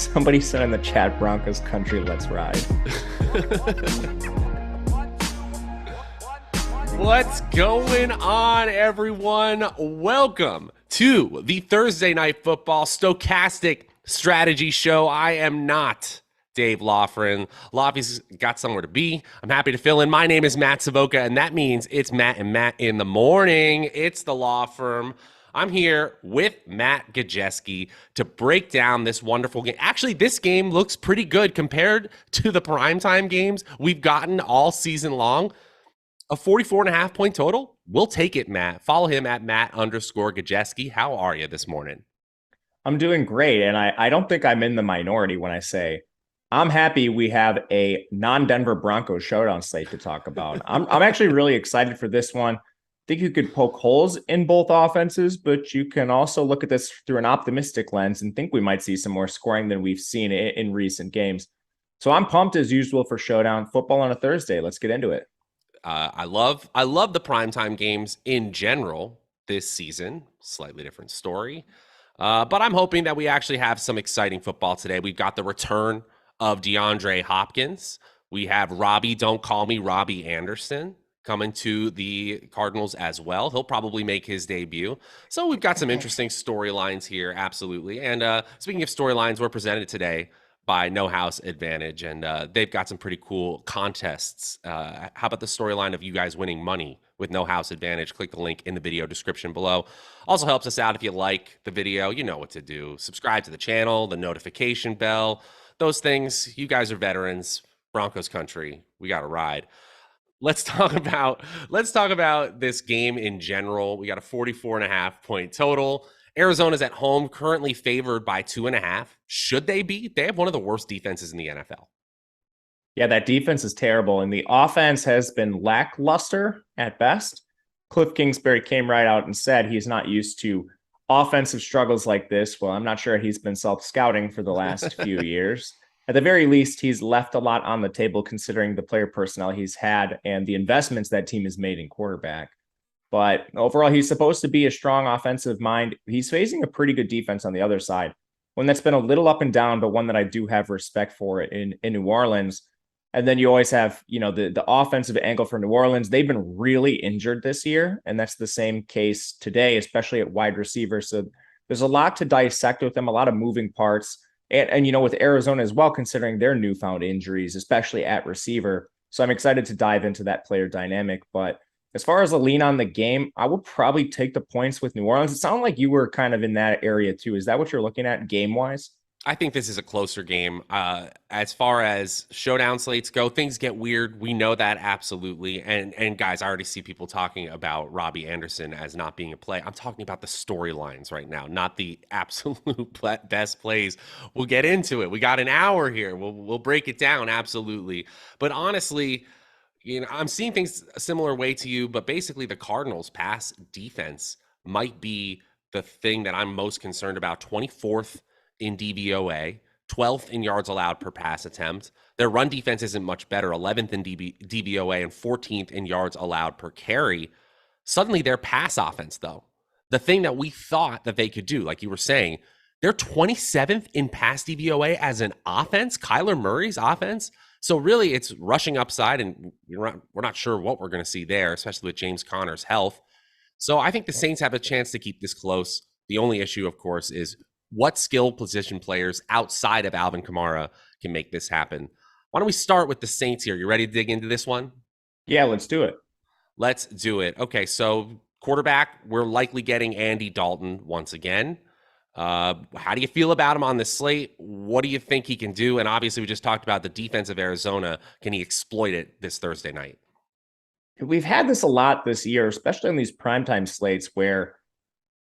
Somebody said in the chat, Broncos country, let's ride. What's going on, everyone? Welcome to the Thursday Night Football Stokastic Strategy Show. I am not Dave Loughran. Loffy's got somewhere to be. I'm happy to fill in. My name is Matt Savoca, and that means it's Matt and Matt in the morning. It's the law firm. I'm here with Matt Gajewski to break down this wonderful game. Actually, this game looks pretty good compared to the primetime games we've gotten all season long. A 44.5 point total? We'll take it, Matt. Follow him at Matt_Gajewski. How are you this morning? I'm doing great, and I don't think I'm in the minority when I say I'm happy we have a non-Denver Broncos showdown slate to talk about. I'm actually really excited for this one. I think you could poke holes in both offenses, but you can also look at this through an optimistic lens and think we might see some more scoring than we've seen in recent games. So I'm pumped as usual for showdown football on a Thursday. Let's get into it. I love the primetime games in general this season. Slightly different story. But I'm hoping that we actually have some exciting football today. We've got the return of DeAndre Hopkins. We have Robbie, don't call me Robbie Anderson, coming to the Cardinals as well. He'll probably make his debut. So we've got some interesting storylines here, absolutely. And speaking of storylines, we're presented today by No House Advantage, and they've got some pretty cool contests. How about the storyline of you guys winning money with No House Advantage? Click the link in the video description below. Also helps us out if you like the video. You know what to do. Subscribe to the channel, the notification bell, those things. You guys are veterans. Broncos country. We got to ride. Let's talk about this game in general. We got a 44.5 point total. Arizona's at home, currently favored by 2.5. Should they be? They have one of the worst defenses in the NFL. Yeah, that defense is terrible, and the offense has been lackluster at best. Cliff Kingsbury came right out and said he's not used to offensive struggles like this. Well, I'm not sure he's been self-scouting for the last few years. At the very least, he's left a lot on the table considering the player personnel he's had and the investments that team has made in quarterback. But overall, he's supposed to be a strong offensive mind. He's facing a pretty good defense on the other side, one that's been a little up and down, but one that I do have respect for in New Orleans. And then you always have, the offensive angle for New Orleans. They've been really injured this year, and that's the same case today, especially at wide receiver. So there's a lot to dissect with them, a lot of moving parts. And with Arizona as well, considering their newfound injuries, especially at receiver. So I'm excited to dive into that player dynamic. But as far as a lean on the game, I would probably take the points with New Orleans. It sounded like you were kind of in that area too. Is that what you're looking at game-wise? I think this is a closer game. As far as showdown slates go, things get weird. We know that absolutely. And guys, I already see people talking about Robbie Anderson as not being a play. I'm talking about the storylines right now, not the absolute best plays. We'll get into it. We got an hour here. We'll break it down, absolutely. But honestly, I'm seeing things a similar way to you, but basically the Cardinals' pass defense might be the thing that I'm most concerned about. 24th in DVOA, 12th in yards allowed per pass attempt. Their run defense isn't much better, 11th in DVOA and 14th in yards allowed per carry. Suddenly their pass offense, though, the thing that we thought that they could do, like you were saying, they're 27th in pass DVOA as an offense, Kyler Murray's offense. So really it's rushing upside, and we're not sure what we're going to see there, especially with James Conner's health. So I think the Saints have a chance to keep this close. The only issue, of course, is what skill position players outside of Alvin Kamara can make this happen. Why don't we start with the Saints here? You ready to dig into this one? Yeah, let's do it. Let's do it. Okay, so quarterback, we're likely getting Andy Dalton once again. How do you feel about him on this slate? What do you think he can do? And obviously, we just talked about the defense of Arizona. Can he exploit it this Thursday night? We've had this a lot this year, especially on these primetime slates where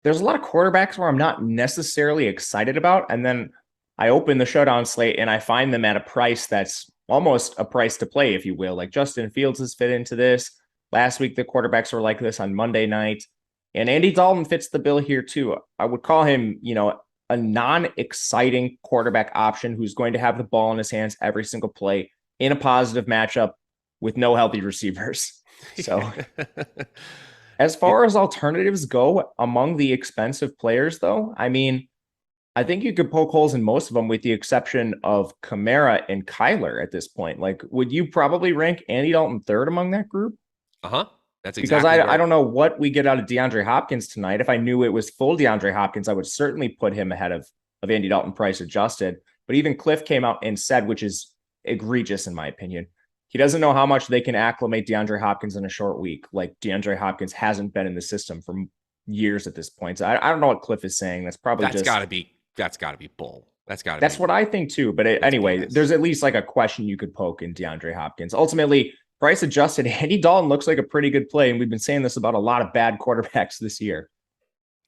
there's a lot of quarterbacks where I'm not necessarily excited about. And then I open the showdown slate and I find them at a price that's almost a price to play, if you will. Like Justin Fields has fit into this. Last week, the quarterbacks were like this on Monday night. And Andy Dalton fits the bill here too. I would call him, a non-exciting quarterback option who's going to have the ball in his hands every single play in a positive matchup with no healthy receivers. So as far as alternatives go among the expensive players, though, I mean, I think you could poke holes in most of them with the exception of Kamara and Kyler at this point. Like, would you probably rank Andy Dalton third among that group? Uh-huh. That's Because exactly I where. don't know what we get out of DeAndre Hopkins tonight. If I knew it was full DeAndre Hopkins, I would certainly put him ahead of Andy Dalton price adjusted. But even Cliff came out and said, which is egregious in my opinion, he doesn't know how much they can acclimate DeAndre Hopkins in a short week. Like DeAndre Hopkins hasn't been in the system for years at this point. So I don't know what Cliff is saying. That's probably That's just got to be bull. That's got to that's be. what I think too. But That's anyway, BS. there's at least like a question you could poke in DeAndre Hopkins. Ultimately, price adjusted, Andy Dalton looks like a pretty good play. And we've been saying this about a lot of bad quarterbacks this year.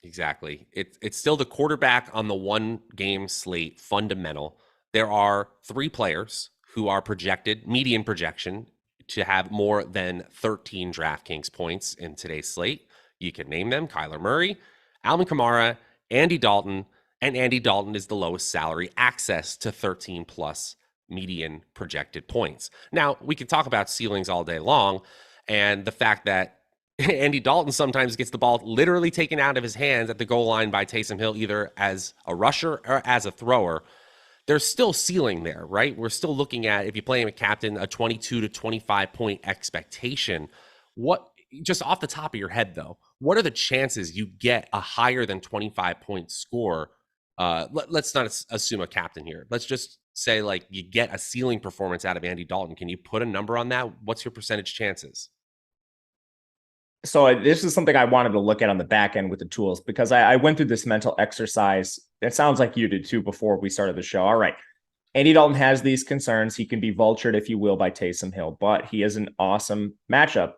Exactly. It's still the quarterback on the one game slate fundamental. There are 3 players who are projected, median projection, to have more than 13 DraftKings points in today's slate. You can name them: Kyler Murray, Alvin Kamara, Andy Dalton, and Andy Dalton is the lowest salary, access to 13 plus median projected points. Now, we can talk about ceilings all day long, and the fact that Andy Dalton sometimes gets the ball literally taken out of his hands at the goal line by Taysom Hill, either as a rusher or as a thrower. There's still ceiling there, right? We're still looking at, if you play him a captain, a 22 to 25 point expectation. What, just off the top of your head though, what are the chances you get a higher than 25 point score? Let's not assume a captain here. Let's just say like you get a ceiling performance out of Andy Dalton. Can you put a number on that? What's your percentage chances? So this is something I wanted to look at on the back end with the tools because I went through this mental exercise. It sounds like you did too before we started the show. All right. Andy Dalton has these concerns. He can be vultured, if you will, by Taysom Hill, but he is an awesome matchup.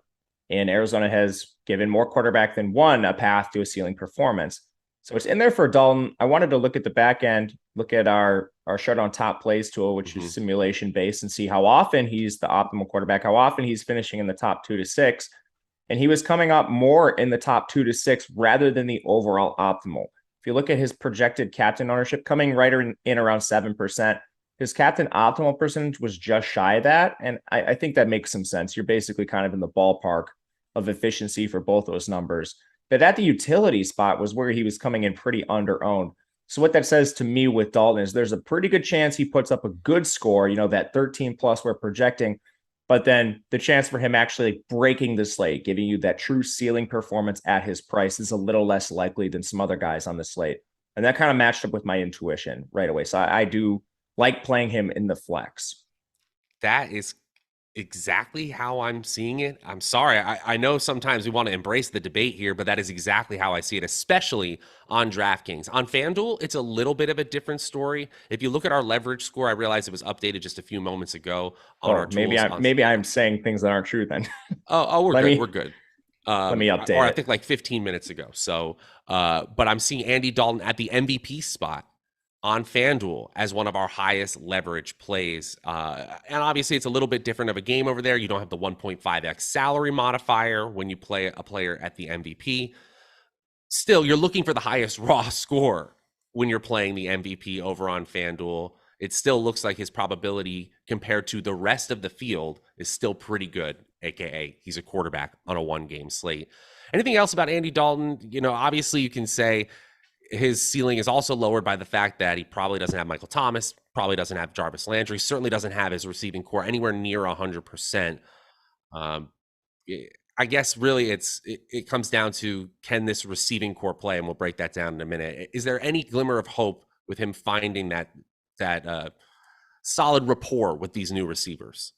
And Arizona has given more quarterback than one a path to a ceiling performance. So it's in there for Dalton. I wanted to look at the back end, look at our Showdown top plays tool, which is simulation based, and see how often he's the optimal quarterback, how often he's finishing in the top 2 to 6. And he was coming up more in the top 2 to 6 rather than the overall optimal. If you look at his projected captain ownership, coming right in around 7%, his captain optimal percentage was just shy of that. And I think that makes some sense. You're basically kind of in the ballpark of efficiency for both those numbers. But at the utility spot was where he was coming in pretty under owned. So what that says to me with Dalton is there's a pretty good chance he puts up a good score, that 13 plus we're projecting, but then the chance for him actually breaking the slate, giving you that true ceiling performance at his price is a little less likely than some other guys on the slate. And that kind of matched up with my intuition right away. So I do like playing him in the flex. That is exactly how I'm seeing it. I'm sorry. I know sometimes we want to embrace the debate here, but that is exactly how I see it, especially on DraftKings. On FanDuel, it's a little bit of a different story. If you look at our leverage score, I realize it was updated just a few moments ago on our maybe tools. Maybe I'm saying things that aren't true then. We're good. We're good. Let me update or I it. think like 15 minutes ago. So, but I'm seeing Andy Dalton at the MVP spot on FanDuel as one of our highest leverage plays. And obviously, it's a little bit different of a game over there. You don't have the 1.5x salary modifier when you play a player at the MVP. Still, you're looking for the highest raw score when you're playing the MVP over on FanDuel. It still looks like his probability compared to the rest of the field is still pretty good, aka he's a quarterback on a one-game slate. Anything else about Andy Dalton? Obviously you can say his ceiling is also lowered by the fact that he probably doesn't have Michael Thomas, probably doesn't have Jarvis Landry, certainly doesn't have his receiving core anywhere near 100%. I guess really it comes down to, can this receiving core play? And we'll break that down in a minute. Is there any glimmer of hope with him finding that solid rapport with these new receivers?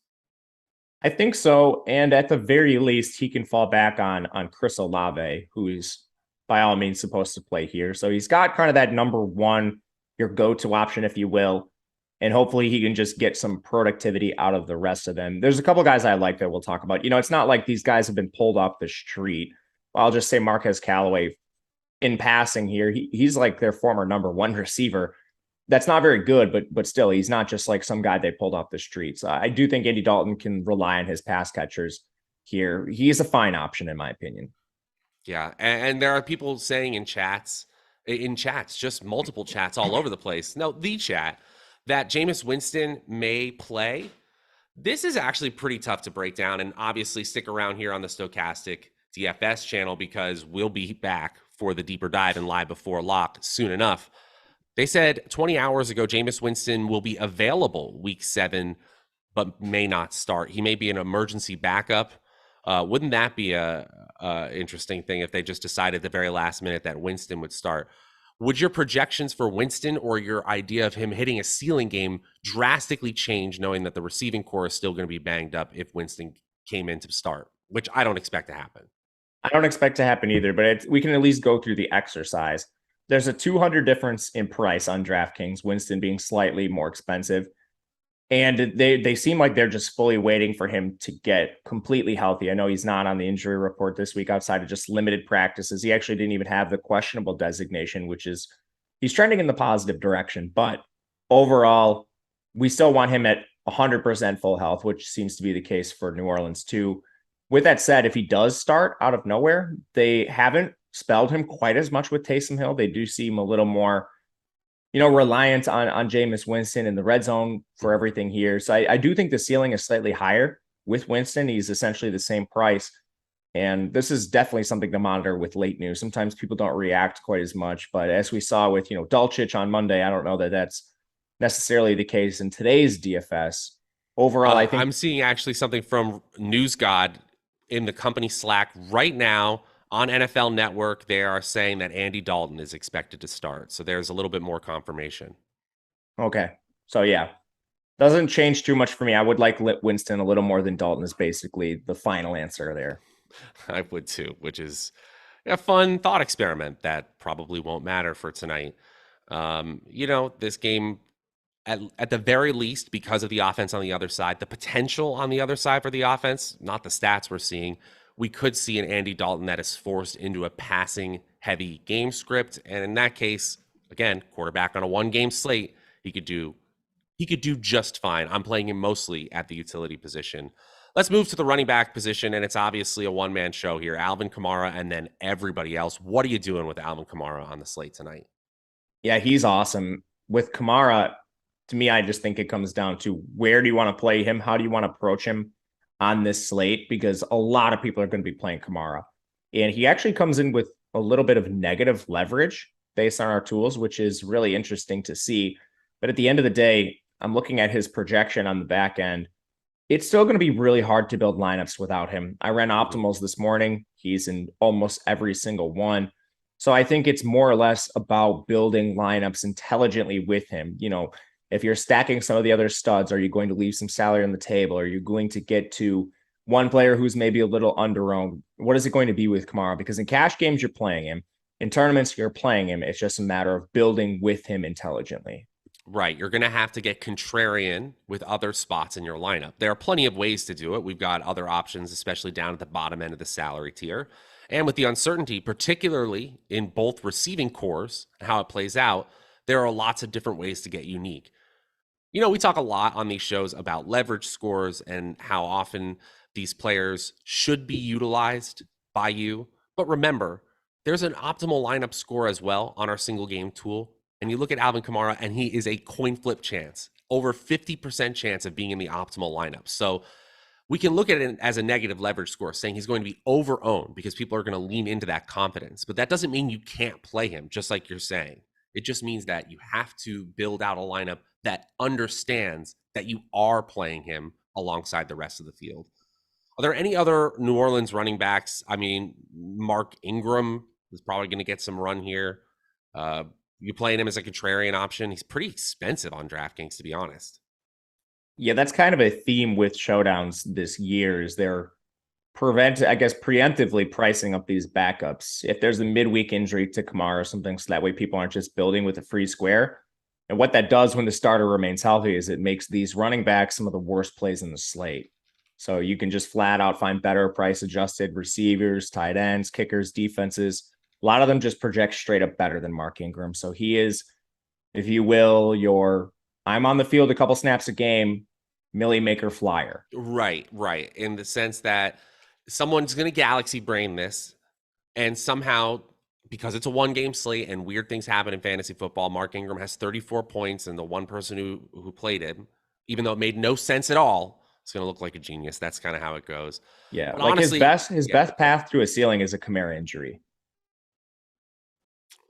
I think so. And at the very least, he can fall back on Chris Olave, who's by all means supposed to play here. So he's got kind of that number one, your go-to option, if you will. And hopefully he can just get some productivity out of the rest of them. There's a couple guys I like that we'll talk about. It's not like these guys have been pulled off the street. I'll just say Marquez Callaway in passing here. He's like their former number one receiver. That's not very good, but still, he's not just like some guy they pulled off the street. So I do think Andy Dalton can rely on his pass catchers here. He is a fine option, in my opinion. Yeah, and there are people saying in chats, just multiple chats all over the place. No, the chat, that Jameis Winston may play. This is actually pretty tough to break down, and obviously stick around here on the Stokastic DFS channel because we'll be back for the deeper dive and live before lock soon enough. They said 20 hours ago, Jameis Winston will be available week 7, but may not start. He may be an emergency backup. Wouldn't that be a interesting thing if they just decided at the very last minute that Winston would start? Would your projections for Winston or your idea of him hitting a ceiling game drastically change, knowing that the receiving core is still going to be banged up if Winston came in to start, which I don't expect to happen? I don't expect to happen either, but we can at least go through the exercise. There's a 200 difference in price on DraftKings, Winston being slightly more expensive. And they seem like they're just fully waiting for him to get completely healthy. I know he's not on the injury report this week outside of just limited practices. He actually didn't even have the questionable designation, which is he's trending in the positive direction. But overall, we still want him at 100% full health, which seems to be the case for New Orleans too. With that said, if he does start out of nowhere, they haven't spelled him quite as much with Taysom Hill. They do seem a little more reliant on Jameis Winston in the red zone for everything here. So I do think the ceiling is slightly higher with Winston. He's essentially the same price. And this is definitely something to monitor with late news. Sometimes people don't react quite as much, but as we saw with, Dulcich on Monday, I don't know that that's necessarily the case in today's DFS. Overall, I think I'm seeing actually something from News God in the company Slack right now. On NFL Network, they are saying that Andy Dalton is expected to start. So there's a little bit more confirmation. Okay. So, yeah, doesn't change too much for me. I would like Winston a little more than Dalton is basically the final answer there. I would too, which is a fun thought experiment that probably won't matter for tonight. This game, at the very least, because of the offense on the other side, the potential on the other side for the offense, not the stats we're seeing, we could see an Andy Dalton that is forced into a passing heavy game script. And in that case, again, quarterback on a 1-game slate, he could do just fine. I'm playing him mostly at the utility position. Let's move to the running back position, and it's obviously a one-man show here. Alvin Kamara and then everybody else. What are you doing with Alvin Kamara on the slate tonight? Yeah, he's awesome. With Kamara, to me, I just think it comes down to where do you want to play him? How do you want to approach him on this slate? Because a lot of people are going to be playing Kamara. And he actually comes in with a little bit of negative leverage based on our tools, which is really interesting to see. But at the end of the day, I'm looking at his projection on the back end. It's still going to be really hard to build lineups without him. I ran optimals this morning. He's in almost every single one. So I think it's more or less about building lineups intelligently with him. If you're stacking some of the other studs, are you going to leave some salary on the table? Are you going to get to one player who's maybe a little under-owned? What is it going to be with Kamara? Because in cash games, you're playing him. In tournaments, you're playing him. It's just a matter of building with him intelligently. Right. You're going to have to get contrarian with other spots in your lineup. There are plenty of ways to do it. We've got other options, especially down at the bottom end of the salary tier. And with the uncertainty, particularly in both receiving cores and how it plays out, there are lots of different ways to get unique. We talk a lot on these shows about leverage scores and how often these players should be utilized by you. But remember, there's an optimal lineup score as well on our single game tool. And you look at Alvin Kamara, and he is a coin flip chance, over 50% chance of being in the optimal lineup. So we can look at it as a negative leverage score, saying he's going to be over-owned because people are going to lean into that confidence. But that doesn't mean you can't play him, just like you're saying. It just means that you have to build out a lineup that understands that you are playing him alongside the rest of the field. Are there any other New Orleans running backs? I mean, Mark Ingram is probably going to get some run here. You playing him as a contrarian option. He's pretty expensive on DraftKings, to be honest. Yeah, that's kind of a theme with showdowns this year is they're preemptively pricing up these backups. If there's a midweek injury to Kamara or something, so that way people aren't just building with a free square. And what that does when the starter remains healthy is it makes these running backs some of the worst plays in the slate. So you can just flat out find better price adjusted receivers, tight ends, kickers, defenses. A lot of them just project straight up better than Mark Ingram. So he is, if you will, I'm on the field a couple snaps a game, Millie Maker flyer. Right. In the sense that someone's going to galaxy brain this, and somehow, because it's a 1-game slate and weird things happen in fantasy football, Mark Ingram has 34 points, and the one person who played him, even though it made no sense at all, it's going to look like a genius. That's kind of how it goes. Yeah, but honestly, his best path to a ceiling is a Kamara injury.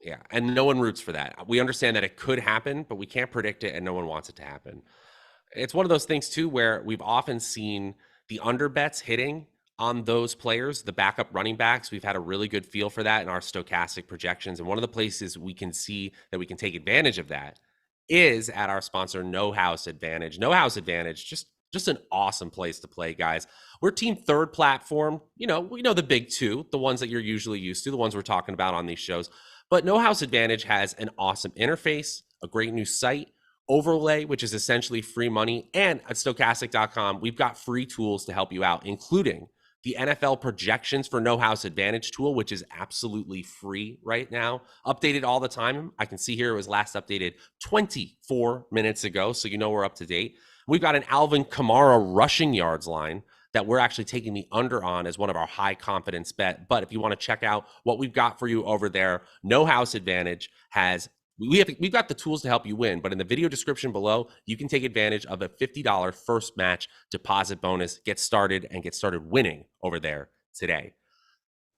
Yeah, and no one roots for that. We understand that it could happen, but we can't predict it, and no one wants it to happen. It's one of those things too where we've often seen the under bets hitting on those players, the backup running backs. We've had a really good feel for that in our Stokastic projections. And one of the places we can see that we can take advantage of that is at our sponsor, No House Advantage. No House Advantage, just an awesome place to play, guys. We're team third platform. You know, we know the big two, the ones that you're usually used to, the ones we're talking about on these shows. But No House Advantage has an awesome interface, a great new site, overlay, which is essentially free money. And at stokastic.com, we've got free tools to help you out, including the NFL projections for No House Advantage tool, which is absolutely free right now, updated all the time. I can see here it was last updated 24 minutes ago, so you know we're up to date. We've got an Alvin Kamara rushing yards line that we're actually taking the under on as one of our high confidence bet. But if you want to check out what we've got for you over there, No House Advantage has we've got the tools to help you win, but in the video description below, you can take advantage of a $50 first match deposit bonus. Get started and get started winning over there today.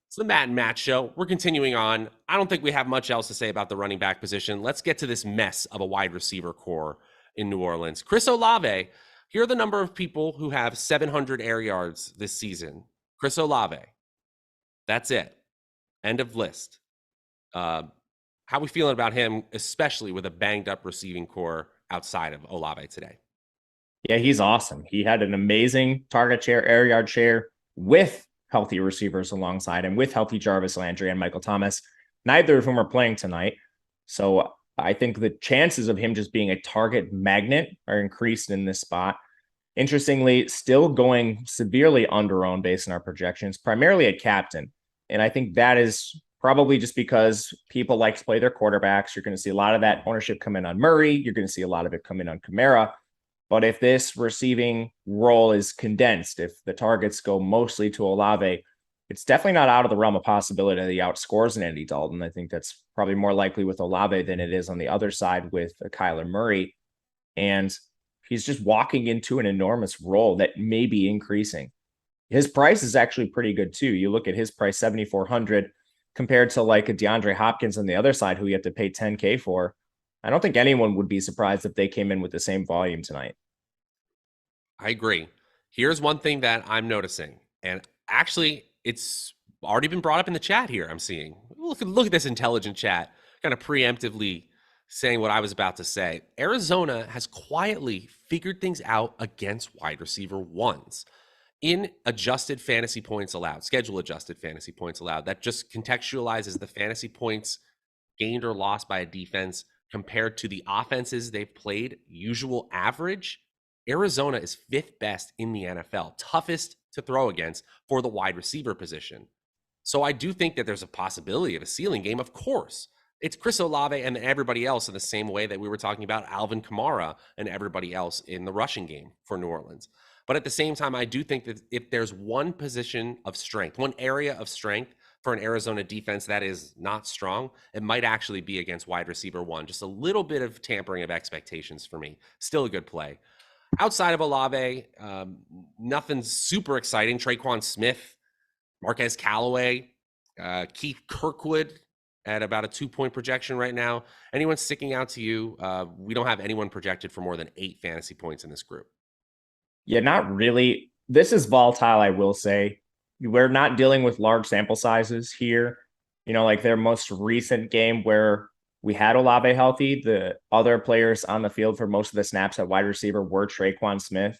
It's the Matt and Matt show. We're continuing on. I don't think we have much else to say about the running back position. Let's get to this mess of a wide receiver core in New Orleans. Chris Olave, here are the number of people who have 700 air yards this season. Chris Olave. That's it. End of list. How are we feeling about him, especially with a banged up receiving core outside of Olave today? Yeah, he's awesome. He had an amazing target share, air yard share with healthy receivers alongside him, with healthy Jarvis Landry and Michael Thomas, neither of whom are playing tonight. So I think the chances of him just being a target magnet are increased in this spot. Interestingly, still going severely under-owned based on our projections, primarily at captain. And I think that is probably just because people like to play their quarterbacks. You're going to see a lot of that ownership come in on Murray. You're going to see a lot of it come in on Kamara. But if this receiving role is condensed, if the targets go mostly to Olave, it's definitely not out of the realm of possibility that he outscores an Andy Dalton. I think that's probably more likely with Olave than it is on the other side with Kyler Murray. And he's just walking into an enormous role that may be increasing. His price is actually pretty good too. You look at his price, 7,400, compared to like a DeAndre Hopkins on the other side, who you have to pay 10K for. I don't think anyone would be surprised if they came in with the same volume tonight. I agree. Here's one thing that I'm noticing, and actually, it's already been brought up in the chat here. I'm seeing. Look at this intelligent chat, kind of preemptively saying what I was about to say. Arizona has quietly figured things out against wide receiver ones in adjusted fantasy points allowed, schedule adjusted fantasy points allowed. That just contextualizes the fantasy points gained or lost by a defense compared to the offenses they've played, usual average. Arizona is fifth best in the NFL, toughest to throw against for the wide receiver position. So I do think that there's a possibility of a ceiling game. Of course, it's Chris Olave and everybody else in the same way that we were talking about Alvin Kamara and everybody else in the rushing game for New Orleans. But at the same time, I do think that if there's one position of strength, one area of strength for an Arizona defense that is not strong, it might actually be against wide receiver one. Just a little bit of tampering of expectations for me. Still a good play. Outside of Olave, nothing super exciting. Traquan Smith, Marquez Callaway, Keith Kirkwood at about a 2-point projection right now. Anyone sticking out to you? We don't have anyone projected for more than 8 fantasy points in this group. Yeah, not really. This is volatile, I will say. We're not dealing with large sample sizes here. You know, like their most recent game where we had Olave healthy, the other players on the field for most of the snaps at wide receiver were Traquan Smith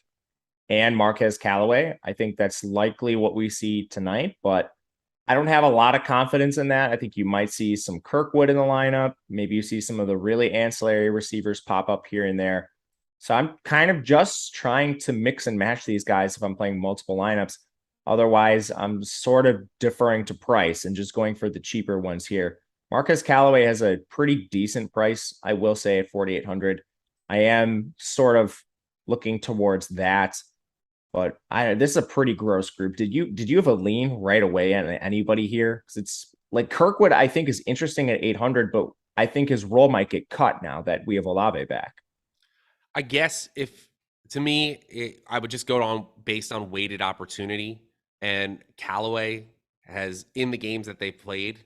and Marquez Callaway. I think that's likely what we see tonight, but I don't have a lot of confidence in that. I think you might see some Kirkwood in the lineup. Maybe you see some of the really ancillary receivers pop up here and there. So I'm kind of just trying to mix and match these guys if I'm playing multiple lineups. Otherwise, I'm sort of deferring to price and just going for the cheaper ones here. Marquez Callaway has a pretty decent price, I will say, at 4,800. I am sort of looking towards that, but this is a pretty gross group. Did you have a lean right away on anybody here? Because it's like Kirkwood, I think, is interesting at 800, but I think his role might get cut now that we have Olave back. I guess if to me, I would just go on based on weighted opportunity, and Callaway has in the games that they played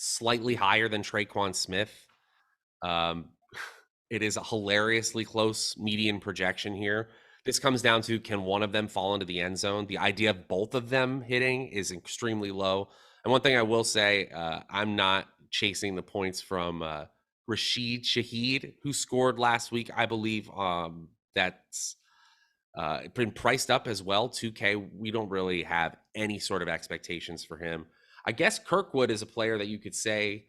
slightly higher than Traquan Smith. Um, it is a hilariously close median projection here. This comes down to, can one of them fall into the end zone? The idea of both of them hitting is extremely low. And one thing I will say, I'm not chasing the points from Rashid Shaheed, who scored last week, I believe. That's been priced up as well, 2K. We don't really have any sort of expectations for him. I guess Kirkwood is a player that you could say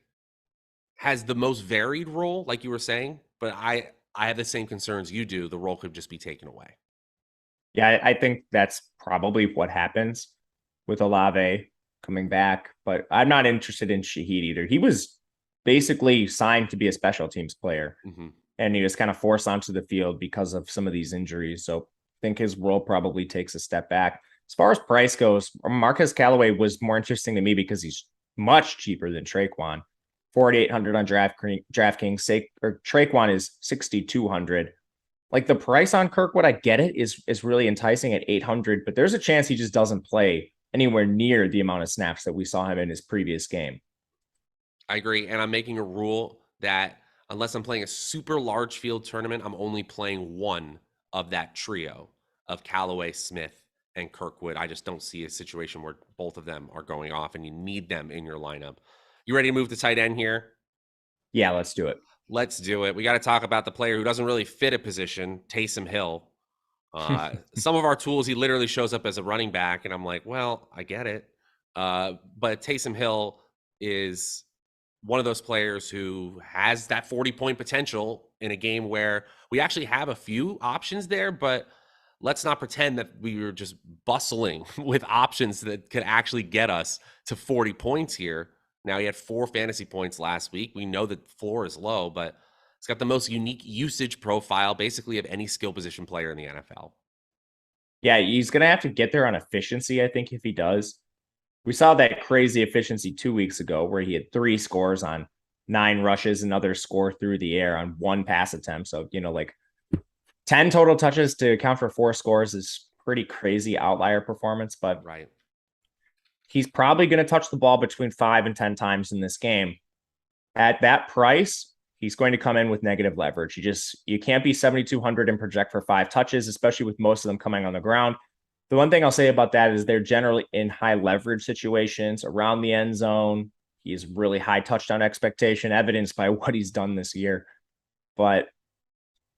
has the most varied role, like you were saying, but I have the same concerns you do. The role could just be taken away. Yeah, I think that's probably what happens with Olave coming back, but I'm not interested in Shaheed either. He was basically signed to be a special teams player, and he was kind of forced onto the field because of some of these injuries. So I think his role probably takes a step back. As far as price goes, Marquez Callaway was more interesting to me because he's much cheaper than Traquan. 4,800 on DraftKings. Traquan is 6,200. Like the price on Kirkwood, I get it, is really enticing at 800, but there's a chance he just doesn't play anywhere near the amount of snaps that we saw him in his previous game. I agree. And I'm making a rule that unless I'm playing a super large field tournament, I'm only playing one of that trio of Callaway, Smith, and Kirkwood. I just don't see a situation where both of them are going off and you need them in your lineup. You ready to move to tight end here? Yeah, let's do it. Let's do it. We got to talk about the player who doesn't really fit a position, Taysom Hill. Some of our tools, he literally shows up as a running back, and I'm like, well, I get it. But Taysom Hill is one of those players who has that 40-point potential in a game where we actually have a few options there, but let's not pretend that we were just bustling with options that could actually get us to 40 points here. Now, he had 4 fantasy points last week. We know that the floor is low, but it's got the most unique usage profile basically of any skill position player in the NFL. Yeah, he's going to have to get there on efficiency, I think, if he does. We saw that crazy efficiency 2 weeks ago where he had 3 scores on 9 rushes, another score through the air on 1 pass attempt. So, like 10 total touches to account for 4 scores is pretty crazy outlier performance, but right. He's probably going to touch the ball between 5 and 10 times in this game. At that price, he's going to come in with negative leverage. You can't be 7,200 and project for 5 touches, especially with most of them coming on the ground. The one thing I'll say about that is they're generally in high leverage situations around the end zone. He has really high touchdown expectation, evidenced by what he's done this year. But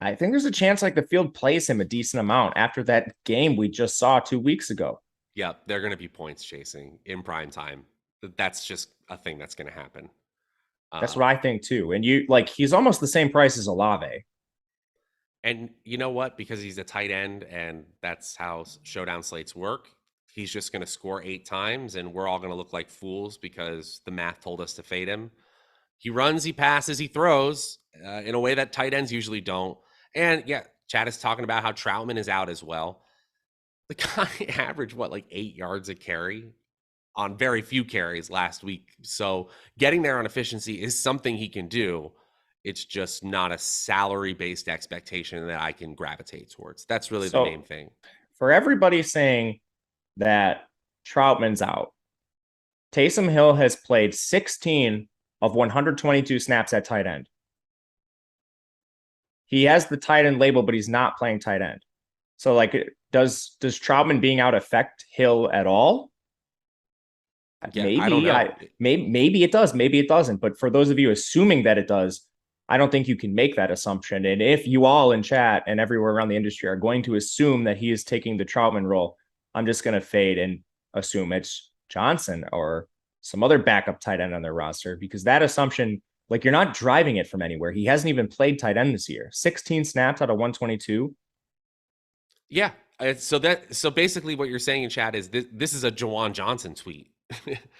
I think there's a chance like the field plays him a decent amount after that game we just saw 2 weeks ago. Yeah, they're going to be points chasing in prime time. That's just a thing that's going to happen. That's what I think too. And he's almost the same price as Olave. And you know what? Because he's a tight end and that's how showdown slates work, he's just going to score 8 times and we're all going to look like fools because the math told us to fade him. He runs, he passes, he throws in a way that tight ends usually don't. And yeah, Chad is talking about how Troutman is out as well. The guy averaged like 8 yards a carry on very few carries last week. So getting there on efficiency is something he can do. It's just not a salary-based expectation that I can gravitate towards. That's really the main thing. For everybody saying that Troutman's out, Taysom Hill has played 16 of 122 snaps at tight end. He has the tight end label, but he's not playing tight end. So does Troutman being out affect Hill at all? Yeah, maybe it does, maybe it doesn't. But for those of you assuming that it does, I don't think you can make that assumption. And if you all in chat and everywhere around the industry are going to assume that he is taking the Troutman role, I'm just going to fade and assume it's Johnson or some other backup tight end on their roster, because that assumption, you're not driving it from anywhere. He hasn't even played tight end this year. 16 snaps out of 122. Yeah. So basically what you're saying in chat is this is a Juwan Johnson tweet.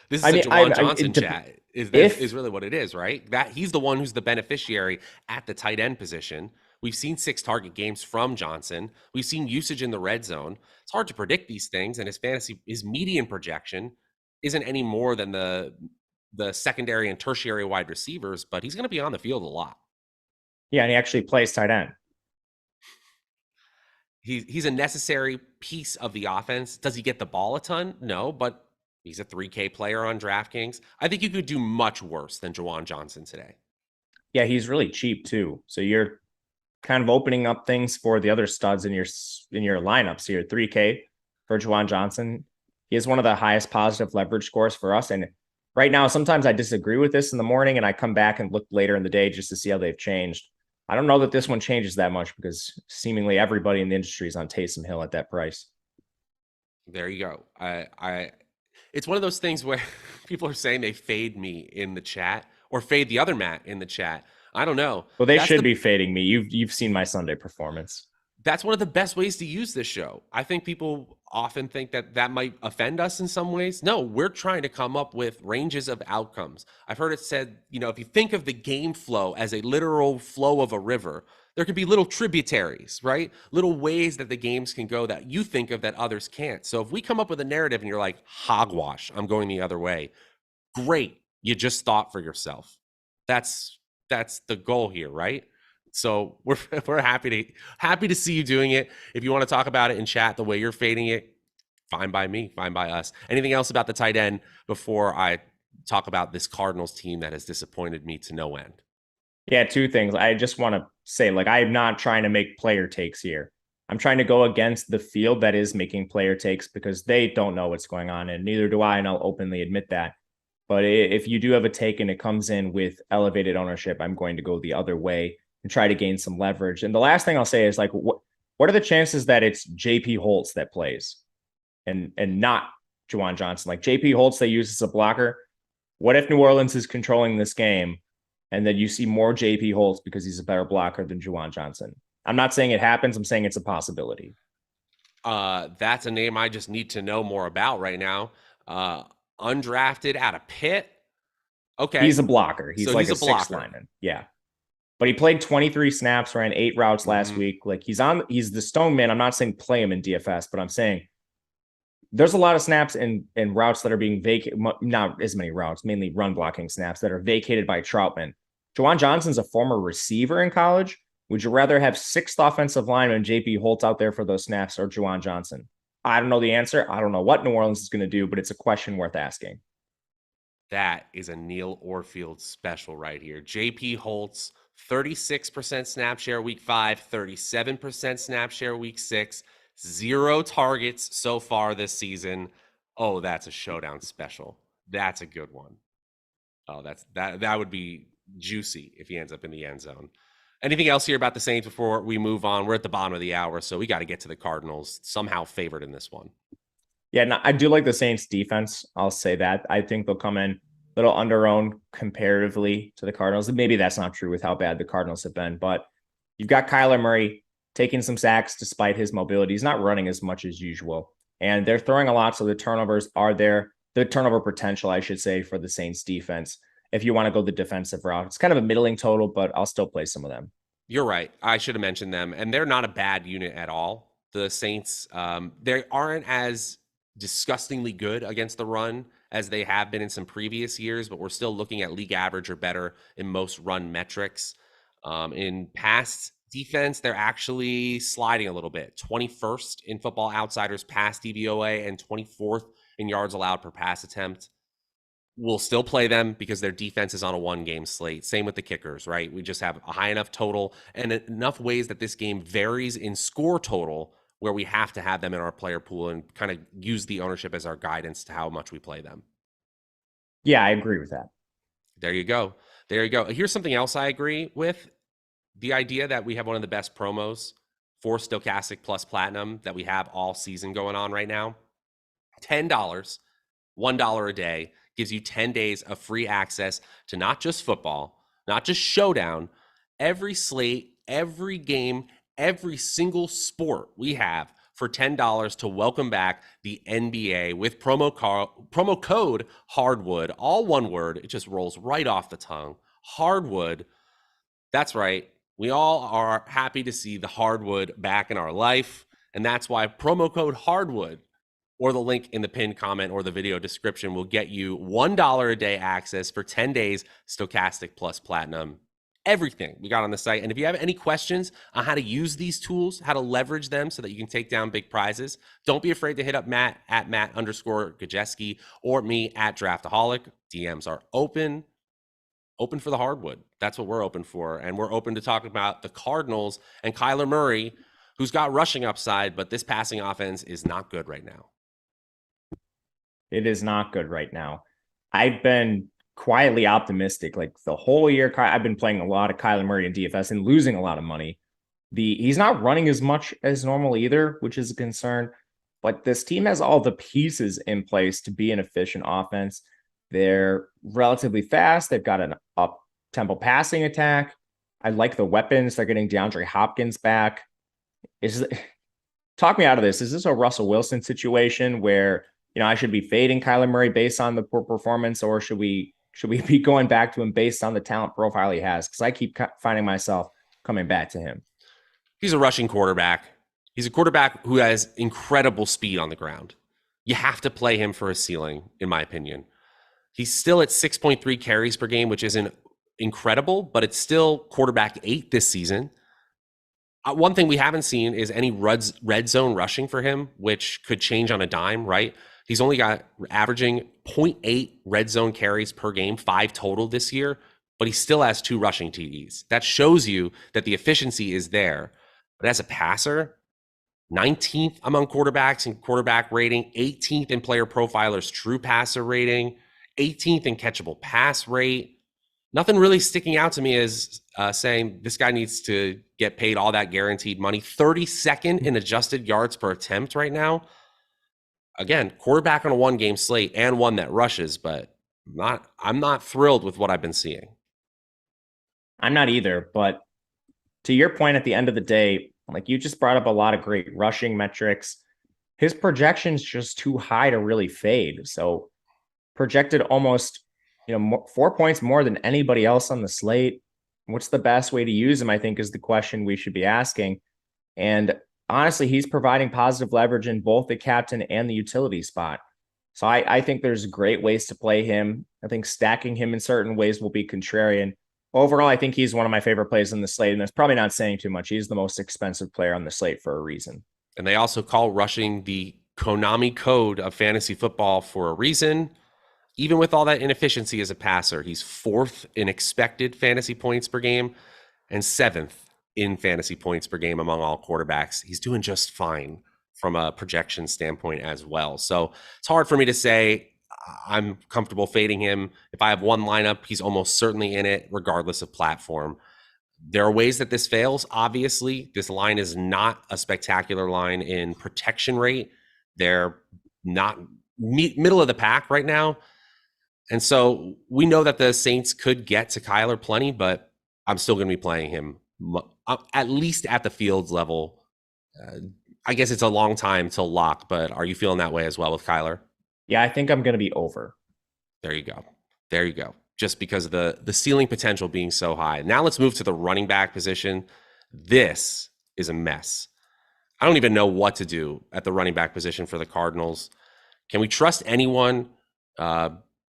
This is a Juwan Johnson chat. Is really what it is, right? That he's the one who's the beneficiary at the tight end position. We've seen 6 target games from Johnson. We've seen usage in the red zone. It's hard to predict these things, and his median projection isn't any more than the secondary and tertiary wide receivers, but he's going to be on the field a lot. Yeah, and he actually plays tight end. He's a necessary piece of the offense. Does he get the ball a ton? No, but He's a 3K player on DraftKings. I think you could do much worse than Juwan Johnson today. Yeah, he's really cheap too. So you're kind of opening up things for the other studs in your lineups here. 3K for Juwan Johnson. He has one of the highest positive leverage scores for us. And right now, sometimes I disagree with this in the morning and I come back and look later in the day just to see how they've changed. I don't know that this one changes that much because seemingly everybody in the industry is on Taysom Hill at that price. There you go. It's one of those things where people are saying they fade me in the chat or fade the other Matt in the chat. I don't know. Well, they should be fading me. You've seen my Sunday performance. That's one of the best ways to use this show. I think people often think that that might offend us in some ways. No, we're trying to come up with ranges of outcomes. I've heard it said, if you think of the game flow as a literal flow of a river, there could be little tributaries, right? Little ways that the games can go that you think of that others can't. So if we come up with a narrative and you're like, hogwash, I'm going the other way, great. You just thought for yourself. That's the goal here, right? So we're happy to see you doing it. If you want to talk about it in chat the way you're fading it, fine by me, fine by us. Anything else about the tight end before I talk about this Cardinals team that has disappointed me to no end? Yeah, two things. I just want to say, I'm not trying to make player takes here. I'm trying to go against the field that is making player takes because they don't know what's going on, and neither do I, and I'll openly admit that. But if you do have a take and it comes in with elevated ownership, I'm going to go the other way and try to gain some leverage. And the last thing I'll say is what are the chances that it's JP Holtz that plays and not Juwan Johnson? Like JP Holtz, they use as a blocker. What if New Orleans is controlling this game and then you see more JP Holtz because he's a better blocker than Juwan Johnson? I'm not saying it happens. I'm saying it's a possibility. That's a name I just need to know more about right now. Undrafted out of Pitt. Okay. He's a blocker. He's so like he's a sixth lineman. Yeah. But he played 23 snaps, ran 8 routes last week. Like he's the stone man. I'm not saying play him in DFS, but I'm saying there's a lot of snaps and routes that are being vacated. Not as many routes, mainly run blocking snaps that are vacated by Troutman. Juwan Johnson's a former receiver in college. Would you rather have 6th offensive lineman JP Holtz out there for those snaps or Juwan Johnson? I don't know the answer. I don't know what New Orleans is going to do, but it's a question worth asking. That is a Neil Orfield special right here. JP Holtz, 36% snap share week 5, 37% snap share week 6, 0 targets so far this season. Oh, that's a showdown special. That's a good one. Oh, that would be juicy if he ends up in the end zone. Anything else here about the Saints before we move on? We're at the bottom of the hour, so we got to get to the Cardinals, somehow favored in this one. Yeah, no, I do like the Saints defense. I'll say that. I think they'll come in a little under-owned comparatively to the Cardinals. And maybe that's not true with how bad the Cardinals have been, but you've got Kyler Murray taking some sacks despite his mobility. He's not running as much as usual, and they're throwing a lot, so the turnovers are there. The turnover potential, I should say, for the Saints defense. If you want to go the defensive route, it's kind of a middling total, but I'll still play some of them. You're right. I should have mentioned them, and they're not a bad unit at all. The Saints, they aren't as disgustingly good against the run as they have been in some previous years, but we're still looking at league average or better in most run metrics. In past defense, they're actually sliding a little bit. 21st in Football Outsiders pass DVOA and 24th in yards allowed per pass attempt. We'll still play them because their defense is on a 1-game slate. Same with the kickers, right? We just have a high enough total and enough ways that this game varies in score total where we have to have them in our player pool and kind of use the ownership as our guidance to how much we play them. Yeah, I agree with that. There you go. There you go. Here's something else I agree with. The idea that we have one of the best promos for Stokastic plus Platinum that we have all season going on right now. $10, $1 a day gives you 10 days of free access to not just football, not just Showdown, every slate, every game, every single sport we have for $10 to welcome back the NBA with promo code Hardwood, all one word. It just rolls right off the tongue. Hardwood. That's right. We all are happy to see the Hardwood back in our life. And that's why promo code Hardwood or the link in the pinned comment or the video description will get you $1 a day access for 10 days Stokastic plus Platinum. everything we got on the site. And if you have any questions on how to use these tools, how to leverage them so that you can take down big prizes, don't be afraid to hit up Matt at Matt_Gajewski or me at Draftaholic. DMs are open for the hardwood. That's what we're open for. And we're open to talk about the Cardinals and Kyler Murray, who's got rushing upside, but this passing offense is not good right now. It is not good right now. I've been quietly optimistic. Like the whole year, I've been playing a lot of Kyler Murray in DFS and losing a lot of money. He's not running as much as normal either, which is a concern. But this team has all the pieces in place to be an efficient offense. They're relatively fast. They've got an up-tempo passing attack. I like the weapons. They're getting DeAndre Hopkins back. Talk me out of this. Is this a Russell Wilson situation where I should be fading Kyler Murray based on the poor performance, or should we be going back to him based on the talent profile he has? Because I keep finding myself coming back to him. He's a rushing quarterback. He's a quarterback who has incredible speed on the ground. You have to play him for a ceiling, in my opinion. He's still at 6.3 carries per game, which isn't incredible, but it's still quarterback 8 this season. One thing we haven't seen is any red zone rushing for him, which could change on a dime, right? He's only got averaging 0.8 red zone carries per game, 5 total this year, but he still has 2 rushing TDs. That shows you that the efficiency is there. But as a passer, 19th among quarterbacks in quarterback rating, 18th in player profilers true passer rating, 18th in catchable pass rate. Nothing really sticking out to me as saying this guy needs to get paid all that guaranteed money. 32nd in adjusted yards per attempt right now. Again, quarterback on a 1-game slate and one that rushes, but I'm not thrilled with what I've been seeing. I'm not either, but to your point, at the end of the day, like you just brought up a lot of great rushing metrics. His projection's just too high to really fade. So projected almost 4 points more than anybody else on the slate. What's the best way to use him, I think, is the question we should be asking. And honestly, he's providing positive leverage in both the captain and the utility spot. So I think there's great ways to play him. I think stacking him in certain ways will be contrarian. Overall, I think he's one of my favorite plays on the slate, and that's probably not saying too much. He's the most expensive player on the slate for a reason. And they also call rushing the Konami code of fantasy football for a reason. Even with all that inefficiency as a passer, he's 4th in expected fantasy points per game and 7th in fantasy points per game among all quarterbacks. He's doing just fine from a projection standpoint as well. So it's hard for me to say I'm comfortable fading him. If I have one lineup, he's almost certainly in it, regardless of platform. There are ways that this fails. Obviously, this line is not a spectacular line in protection rate. They're not middle of the pack right now. And so we know that the Saints could get to Kyler plenty, but I'm still going to be playing him at least at the Fields level. I guess it's a long time till lock, but are you feeling that way as well with Kyler? Yeah, I think I'm going to be over. There you go. Just because of the ceiling potential being so high. Now let's move to the running back position. This is a mess. I don't even know what to do at the running back position for the Cardinals. Can we trust anyone?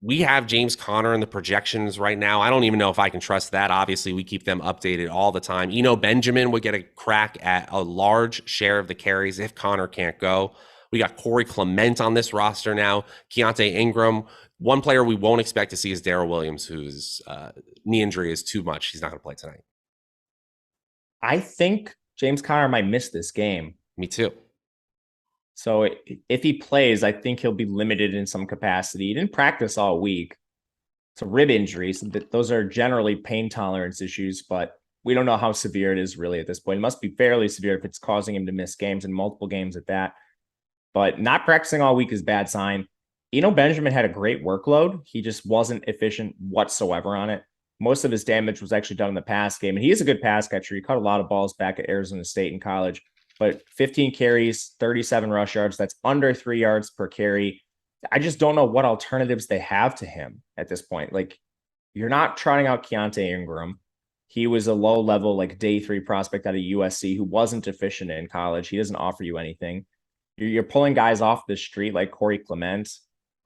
We have James Conner in the projections right now. I don't even know if I can trust that. Obviously, we keep them updated all the time. Benjamin would get a crack at a large share of the carries if Conner can't go. We got Corey Clement on this roster now. Keontae Ingram. One player we won't expect to see is Darrell Williams, whose knee injury is too much. He's not going to play tonight. I think James Conner might miss this game. Me too. So if he plays, I think he'll be limited in some capacity. He didn't practice all week. It's a rib injury. So those are generally pain tolerance issues, but we don't know how severe it is really at this point. It must be fairly severe if it's causing him to miss games and multiple games at that. But not practicing all week is a bad sign. Benjamin had a great workload. He just wasn't efficient whatsoever on it. Most of his damage was actually done in the pass game. And he is a good pass catcher. He caught a lot of balls back at Arizona State in college. But 15 carries, 37 rush yards, that's under 3 yards per carry. I just don't know what alternatives they have to him at this point. Like, you're not trotting out Keontae Ingram. He was a low-level, like, day 3 prospect out of USC who wasn't efficient in college. He doesn't offer you anything. You're pulling guys off the street like Corey Clement.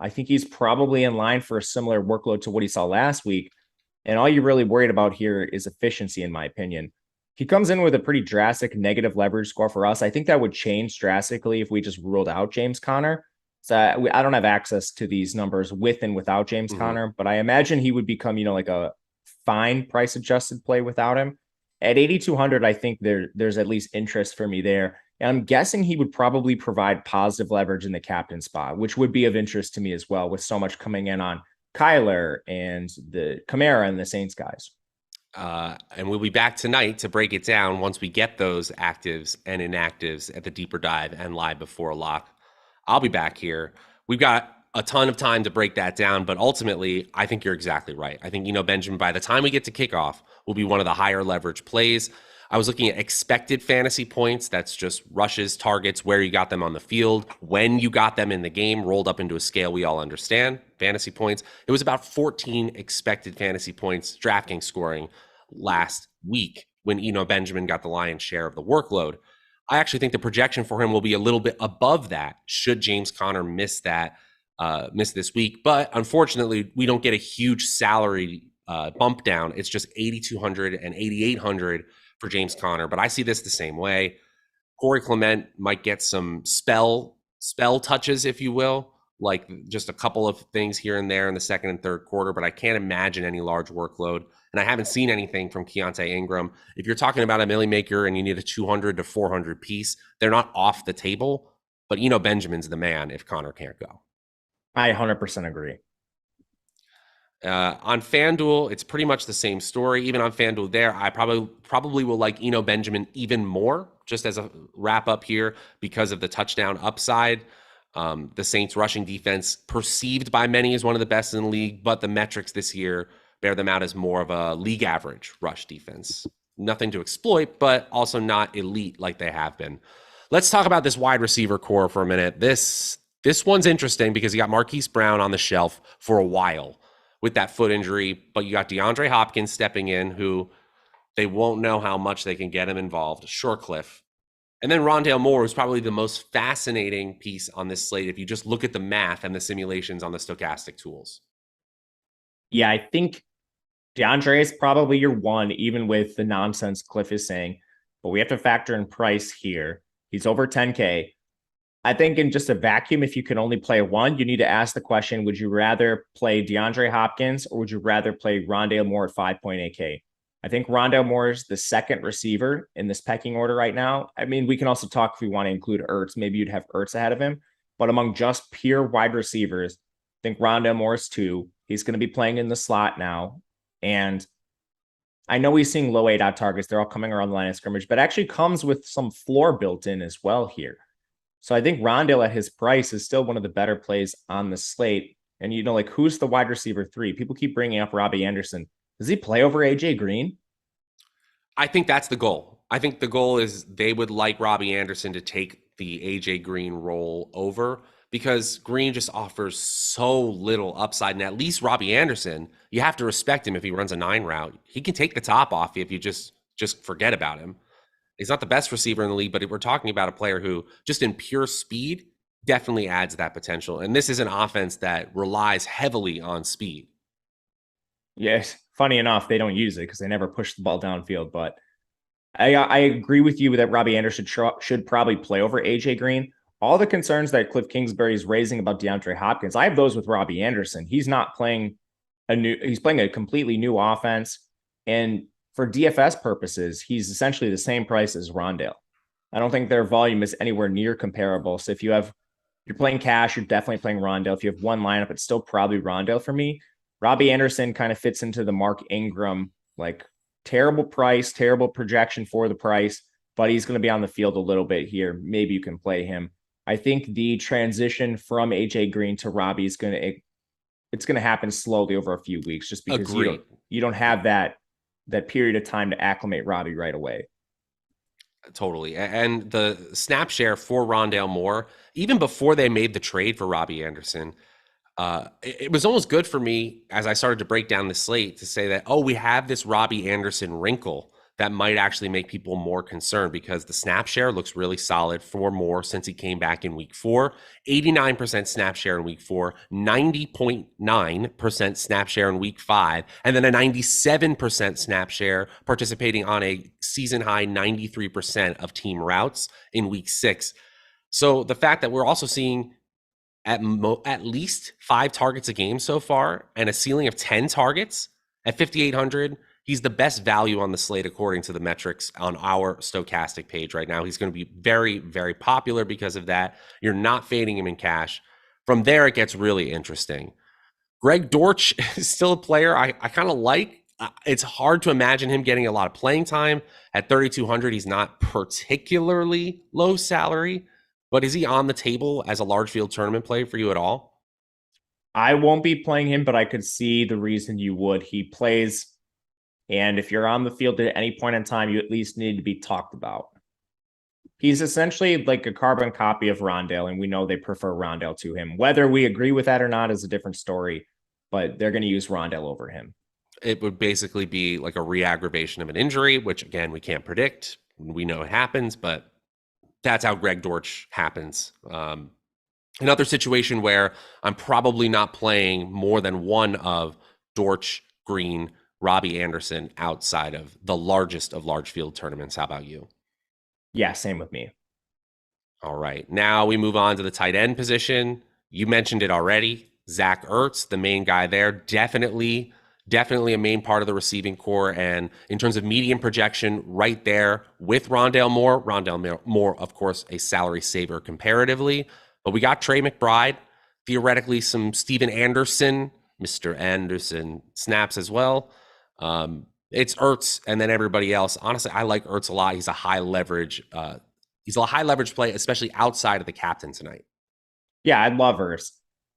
I think he's probably in line for a similar workload to what he saw last week. And all you're really worried about here is efficiency, in my opinion. He comes in with a pretty drastic negative leverage score for us. I think that would change drastically if we just ruled out James Conner. So I don't have access to these numbers with and without James Conner, but I imagine he would become, like a fine price adjusted play without him. At 8,200, I think there's at least interest for me there. And I'm guessing he would probably provide positive leverage in the captain spot, which would be of interest to me as well, with so much coming in on Kyler and the Kamara and the Saints guys. And we'll be back tonight to break it down once we get those actives and inactives at the deeper dive and live before lock. I'll be back here. We've got a ton of time to break that down, but ultimately, I think you're exactly right. I think Benjamin, by the time we get to kickoff, will be one of the higher leverage plays. I was looking at expected fantasy points. That's just rushes, targets, where you got them on the field, when you got them in the game, rolled up into a scale we all understand. Fantasy points. It was about 14 expected fantasy points DraftKings scoring last week when Benjamin got the lion's share of the workload. I actually think the projection for him will be a little bit above that should James Conner miss this week. But unfortunately, we don't get a huge salary bump down. It's just 8,200 and 8,800 for James Conner. But I see this the same way. Corey Clement might get some spell touches, if you will, like just a couple of things here and there in the second and third quarter, but I can't imagine any large workload. And I haven't seen anything from Keontae Ingram. If you're talking about a milli maker and you need a 200 to 400 piece, they're not off the table, but Benjamin's the man if Conner can't go. I 100% agree. On FanDuel, it's pretty much the same story. Even on FanDuel there, I probably will like Benjamin even more, just as a wrap up here, because of the touchdown upside. The Saints rushing defense, perceived by many as one of the best in the league, but the metrics this year bear them out as more of a league average rush defense. Nothing to exploit, but also not elite like they have been. Let's talk about this wide receiver core for a minute. This one's interesting because you got Marquise Brown on the shelf for a while with that foot injury, but you got DeAndre Hopkins stepping in, who they won't know how much they can get him involved. Shorecliff. And then Rondale Moore is probably the most fascinating piece on this slate if you just look at the math and the simulations on the Stokastic tools. Yeah, I think DeAndre is probably your one, even with the nonsense Cliff is saying, but we have to factor in price here. He's over 10K. I think in just a vacuum, if you can only play one, you need to ask the question, would you rather play DeAndre Hopkins or would you rather play Rondale Moore at 5.8K? I think Rondale Moore is the second receiver in this pecking order right now. I mean, we can also talk if we want to include Ertz. Maybe you'd have Ertz ahead of him. But among just pure wide receivers, I think Rondale Moore is two. He's going to be playing in the slot now. And I know he's seeing low ADOT targets. They're all coming around the line of scrimmage, but actually comes with some floor built in as well here. So I think Rondale at his price is still one of the better plays on the slate. And, who's the wide receiver 3? People keep bringing up Robbie Anderson. Does he play over AJ Green? I think that's the goal. I think the goal is they would like Robbie Anderson to take the AJ Green role over because Green just offers so little upside. And at least Robbie Anderson, you have to respect him if he runs a 9 route. He can take the top off you if you just forget about him. He's not the best receiver in the league, but we're talking about a player who just in pure speed definitely adds that potential. And this is an offense that relies heavily on speed. Yes. Funny enough, they don't use it because they never push the ball downfield. But I agree with you that Robbie Anderson should probably play over AJ Green. All the concerns that Cliff Kingsbury is raising about DeAndre Hopkins, I have those with Robbie Anderson. He's playing a completely new offense. And for DFS purposes, he's essentially the same price as Rondale. I don't think their volume is anywhere near comparable. So if you're playing cash, you're definitely playing Rondale. If you have one lineup, it's still probably Rondale for me. Robbie Anderson kind of fits into the Mark Ingram, terrible price, terrible projection for the price, but he's going to be on the field a little bit here. Maybe you can play him. I think the transition from AJ Green to Robbie is going to happen slowly over a few weeks, just because you don't have that period of time to acclimate Robbie right away. Totally. And the snap share for Rondale Moore, even before they made the trade for Robbie Anderson, it was almost good for me as I started to break down the slate to say that, we have this Robbie Anderson wrinkle that might actually make people more concerned because the snap share looks really solid for Moore since he came back in week 4. 89% snap share in week 4, 90.9% snap share in week 5, and then a 97% snap share participating on a season high 93% of team routes in week 6. So the fact that we're also seeing at least 5 targets a game so far and a ceiling of 10 targets at 5,800, he's the best value on the slate according to the metrics on our Stokastic page right now. He's going to be very, very popular because of that. You're not fading him in cash. From there, it gets really interesting. Greg Dortch is still a player I kind of like. It's hard to imagine him getting a lot of playing time. At 3,200, he's not particularly low salary, but is he on the table as a large field tournament play for you at all? I won't be playing him, but I could see the reason you would. He plays, and if you're on the field at any point in time, you at least need to be talked about. He's essentially like a carbon copy of Rondale, and we know they prefer Rondale to him. Whether we agree with that or not is a different story, but they're going to use Rondale over him. It would basically be like a re-aggravation of an injury, which again, we can't predict. We know it happens, but that's how Greg Dortch happens. Another situation where I'm probably not playing more than one of Dortch, Green, Robbie Anderson outside of the largest of large field tournaments. How about you? Yeah, same with me. All right. Now we move on to the tight end position. You mentioned it already. Zach Ertz, the main guy there, definitely a main part of the receiving core. And in terms of median projection, right there with Rondale Moore. Rondale Moore, of course, a salary saver comparatively. But we got Trey McBride, theoretically some Steven Anderson, Mr. Anderson snaps as well. It's Ertz and then everybody else. Honestly, I like Ertz a lot. He's a high leverage play, especially outside of the captain tonight. Yeah, I love Ertz.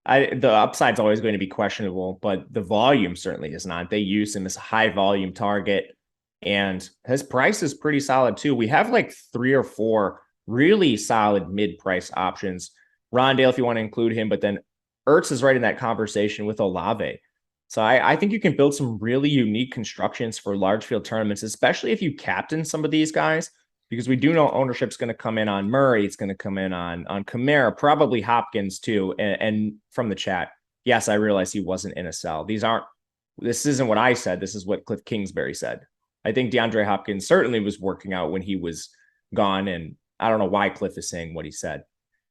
The upside's always going to be questionable, but the volume certainly is not. They use him as a high volume target, and his price is pretty solid too. We have like 3 or 4 really solid mid-price options. Rondale, if you want to include him, but then Ertz is right in that conversation with Olave. So I think you can build some really unique constructions for large field tournaments, especially if you captain some of these guys, because we do know ownership's going to come in on Murray. It's going to come in on Kamara, probably Hopkins too. And from the chat, yes, I realize he wasn't in a sell. This isn't what I said. This is what Cliff Kingsbury said. I think DeAndre Hopkins certainly was working out when he was gone. And I don't know why Cliff is saying what he said.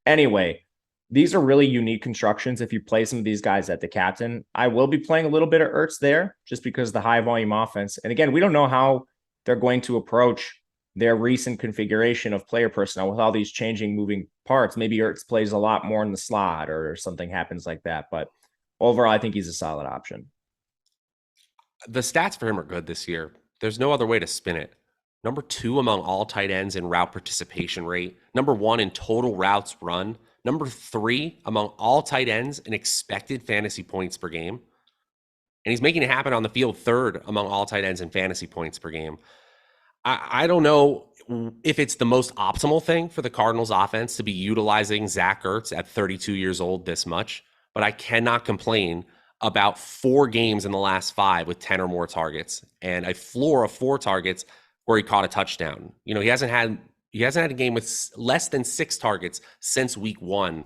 Anyway, these are really unique constructions. If you play some of these guys at the captain, I will be playing a little bit of Ertz there just because of the high volume offense. And again, we don't know how they're going to approach their recent configuration of player personnel with all these changing moving parts. Maybe Ertz plays a lot more in the slot or something happens like that. But overall, I think he's a solid option. The stats for him are good this year. There's no other way to spin it. Number 2 among all tight ends in route participation rate. Number 1 in total routes run. Number 3 among all tight ends in expected fantasy points per game. And he's making it happen on the field 3rd among all tight ends in fantasy points per game. I don't know if it's the most optimal thing for the Cardinals offense to be utilizing Zach Ertz at 32 years old this much, but I cannot complain about 4 games in the last 5 with 10 or more targets and a floor of 4 targets where he caught a touchdown. You know, he hasn't had a game with less than 6 targets since week 1. I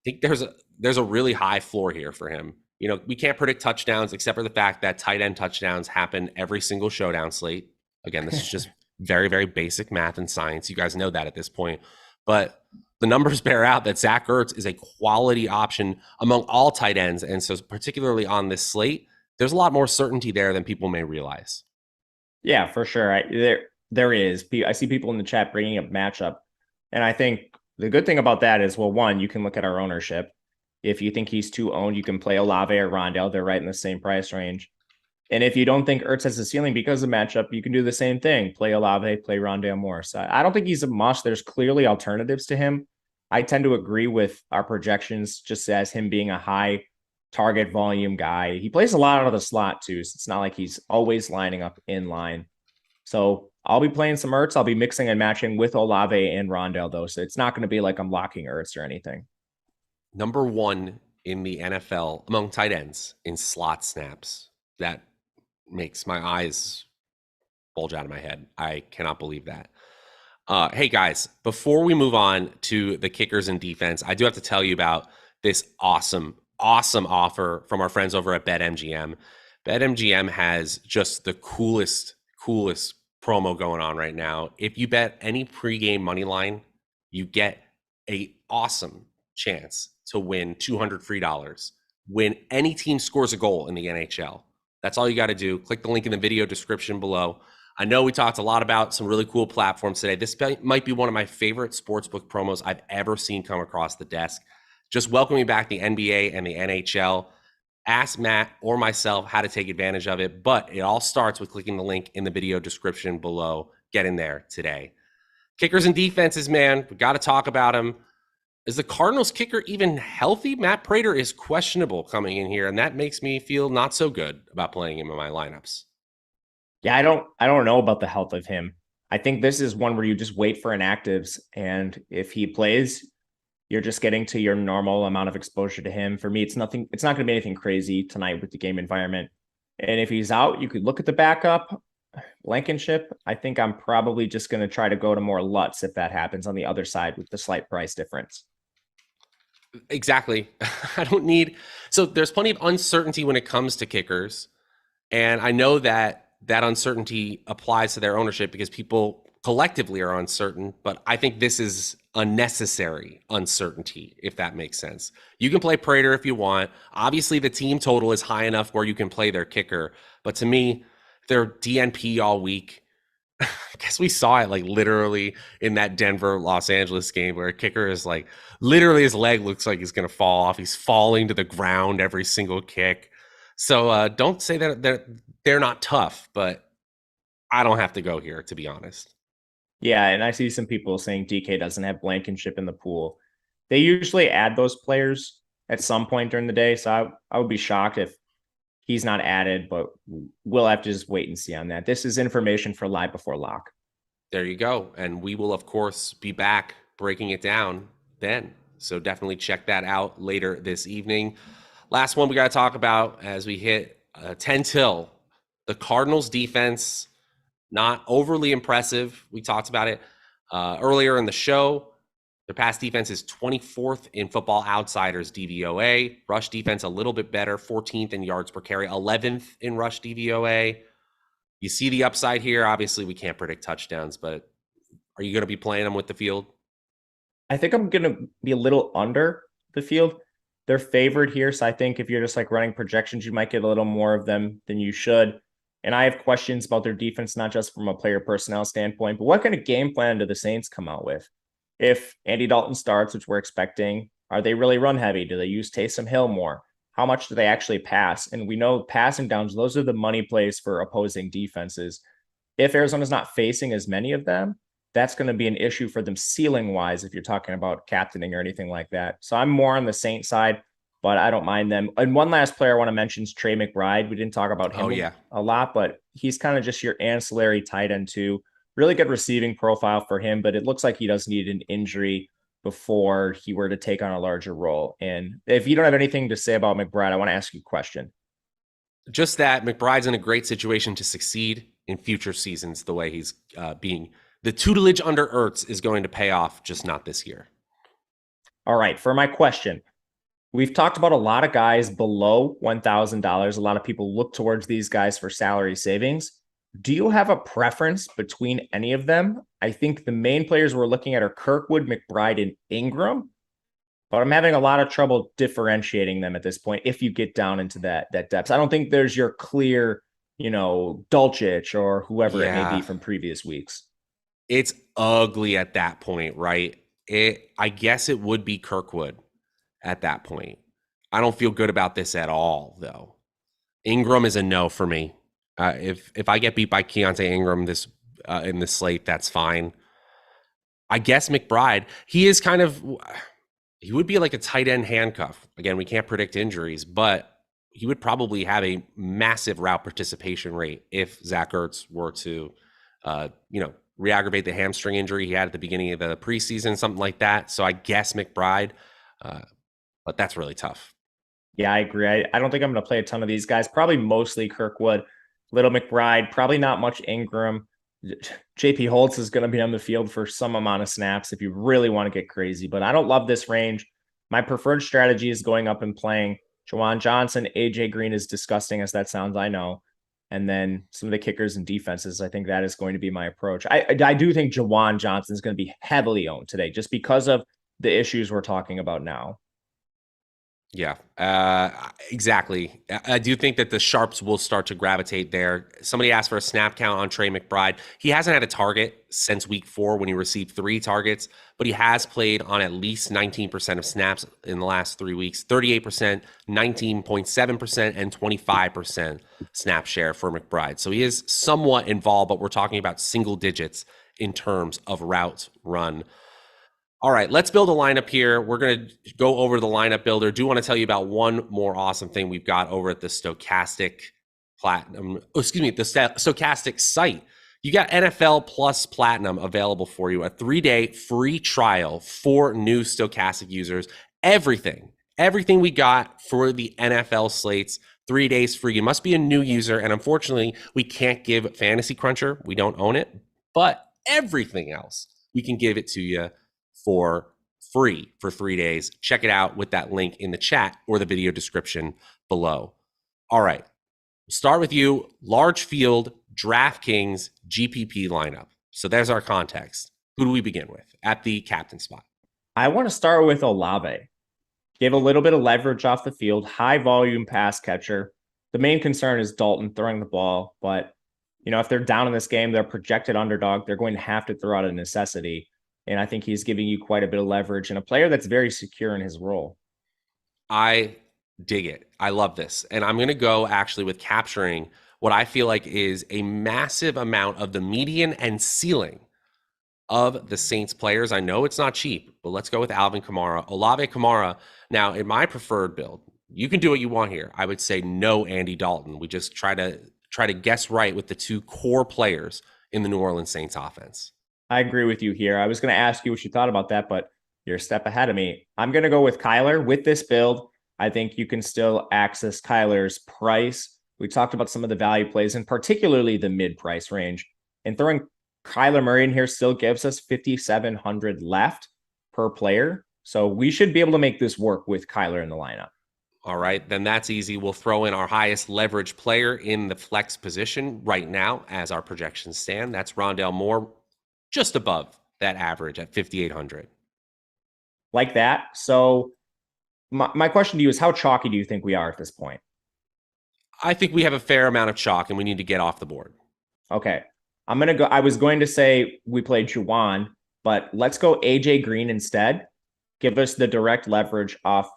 think there's a really high floor here for him. You know, we can't predict touchdowns except for the fact that tight end touchdowns happen every single showdown slate. Again, this is just very, very basic math and science. You guys know that at this point. But the numbers bear out that Zach Ertz is a quality option among all tight ends. And so particularly on this slate, there's a lot more certainty there than people may realize. Yeah, for sure. There is. I see people in the chat bringing up matchup. And I think the good thing about that is, well, one, you can look at our ownership. If you think he's too owned, you can play Olave or Rondale. They're right in the same price range. And if you don't think Ertz has a ceiling because of matchup, you can do the same thing. Play Olave, play Rondale Moore. So I don't think he's a must. There's clearly alternatives to him. I tend to agree with our projections just as him being a high target volume guy. He plays a lot out of the slot too. So it's not like he's always lining up in line. So I'll be playing some Ertz. I'll be mixing and matching with Olave and Rondale though. So it's not going to be like I'm locking Ertz or anything. Number 1 in the NFL among tight ends in slot snaps. That makes my eyes bulge out of my head. I cannot believe that. Hey guys, before we move on to the kickers and defense, I do have to tell you about this awesome offer from our friends over at BetMGM. BetMGM has just the coolest promo going on right now. If you bet any pregame money line, you get a awesome chance to win $200 free dollars when any team scores a goal in the NHL. That's all you got to do. Click the link in the video description below. I know we talked a lot about some really cool platforms today. This might be one of my favorite sportsbook promos I've ever seen come across the desk. Just welcoming back the NBA and the NHL. Ask Matt or myself how to take advantage of it, but it all starts with clicking the link in the video description below. Get in there today. Kickers and defenses, man, we got to talk about them. Is the Cardinals kicker even healthy? Matt Prater is questionable coming in here, and that makes me feel not so good about playing him in my lineups. Yeah, I don't know about the health of him. I think this is one where you just wait for inactives, and if he plays, you're just getting to your normal amount of exposure to him. For me, it's not going to be anything crazy tonight with the game environment. And if he's out, you could look at the backup, Blankenship. I think I'm probably just going to try to go to more Lutz if that happens on the other side with the slight price difference. Exactly. I don't need, so there's plenty of uncertainty when it comes to kickers. And I know that uncertainty applies to their ownership because people collectively are uncertain, but I think this is unnecessary uncertainty, if that makes sense. You can play Prater if you want. Obviously, the team total is high enough where you can play their kicker. But to me, they're DNP all week. I guess we saw it like literally in that Denver Los Angeles game where a kicker is like literally his leg looks like he's going to fall off. He's falling to the ground every single kick. So don't say that they're not tough, but I don't have to go here, to be honest. Yeah, and I see some people saying DK doesn't have Blankenship in the pool. They usually add those players at some point during the day, so I would be shocked if he's not added, but we'll have to just wait and see on that. This is information for live before lock. There you go. And we will, of course, be back breaking it down then. So definitely check that out later this evening. Last one we got to talk about as we hit 10 till. The Cardinals defense, not overly impressive. We talked about it earlier in the show. Their pass defense is 24th in Football Outsiders DVOA. Rush defense a little bit better, 14th in yards per carry, 11th in rush DVOA. You see the upside here. Obviously, we can't predict touchdowns, but are you going to be playing them with the field? I think I'm going to be a little under the field. They're favored here, so I think if you're just like running projections, you might get a little more of them than you should. And I have questions about their defense, not just from a player personnel standpoint, but what kind of game plan do the Saints come out with? If Andy Dalton starts, which we're expecting, are they really run heavy? Do they use Taysom Hill more? How much do they actually pass? And we know passing downs, those are the money plays for opposing defenses. If Arizona's not facing as many of them, that's going to be an issue for them ceiling wise if you're talking about captaining or anything like that. So I'm more on the Saint side, but I don't mind them. And one last player I want to mention is Trey McBride. We didn't talk about him a lot, but he's kind of just your ancillary tight end too. Really good receiving profile for him, but it looks like he does need an injury before he were to take on a larger role. And if you don't have anything to say about McBride, I want to ask you a question. Just that McBride's in a great situation to succeed in future seasons, the way he's being. The tutelage under Ertz is going to pay off, just not this year. All right, for my question, we've talked about a lot of guys below $1,000. A lot of people look towards these guys for salary savings. Do you have a preference between any of them? I think the main players we're looking at are Kirkwood, McBride, and Ingram, but I'm having a lot of trouble differentiating them at this point if you get down into that depth. I don't think there's your clear, Dulcich or whoever it may be from previous weeks. It's ugly at that point, right? I guess it would be Kirkwood at that point. I don't feel good about this at all, though. Ingram is a no for me. If I get beat by Keontae Ingram in this slate, that's fine. I guess McBride, he would be like a tight end handcuff. Again, we can't predict injuries, but he would probably have a massive route participation rate if Zach Ertz were to, re-aggravate the hamstring injury he had at the beginning of the preseason, something like that. So I guess McBride, but that's really tough. Yeah, I agree. I don't think I'm going to play a ton of these guys, probably mostly Kirkwood. Little McBride, probably not much Ingram. JP Holtz is going to be on the field for some amount of snaps if you really want to get crazy, but I don't love this range. My preferred strategy is going up and playing Juwan Johnson. AJ Green, is disgusting as that sounds, I know. And then some of the kickers and defenses. I think that is going to be my approach. I do think Juwan Johnson is going to be heavily owned today just because of the issues we're talking about now. Yeah, exactly. I do think that the sharps will start to gravitate there. Somebody asked for a snap count on Trey McBride. He hasn't had a target since week 4 when he received 3 targets, but he has played on at least 19% of snaps in the last 3 weeks, 38%, 19.7%, and 25% snap share for McBride. So he is somewhat involved, but we're talking about single digits in terms of routes run. All right, let's build a lineup here. We're going to go over the lineup builder. Do want to tell you about one more awesome thing we've got over at the Stokastic Platinum. The Stokastic site. You got NFL Plus Platinum available for you, a 3-day free trial for new Stokastic users. Everything we got for the NFL slates, 3 days free. You must be a new user, and unfortunately, we can't give Fantasy Cruncher. We don't own it, but everything else, we can give it to you for free for 3 days. Check it out with that link in the chat or the video description below. All right, we'll start with you. Large field DraftKings GPP lineup. So there's our context. Who do we begin with at the captain spot? I want to start with Olave. Give a little bit of leverage off the field, high volume pass catcher. The main concern is Dalton throwing the ball, but if they're down in this game, they're projected underdog. They're going to have to throw out a necessity. And I think he's giving you quite a bit of leverage and a player that's very secure in his role. I dig it. I love this. And I'm going to go actually with capturing what I feel like is a massive amount of the median and ceiling of the Saints players. I know it's not cheap, but let's go with Alvin Kamara. Olave Kamara. Now, in my preferred build, you can do what you want here. I would say no Andy Dalton. We just try to guess right with the 2 core players in the New Orleans Saints offense. I agree with you here. I was going to ask you what you thought about that, but you're a step ahead of me. I'm going to go with Kyler. With this build, I think you can still access Kyler's price. We talked about some of the value plays, and particularly the mid-price range. And throwing Kyler Murray in here still gives us 5,700 left per player. So we should be able to make this work with Kyler in the lineup. All right, then that's easy. We'll throw in our highest leverage player in the flex position right now as our projections stand. That's Rondale Moore, just above that average at 5,800. Like that. So my question to you is, how chalky do you think we are at this point? I think we have a fair amount of chalk and we need to get off the board. Okay. I was going to say we played Juwan, but let's go AJ Green instead. Give us the direct leverage off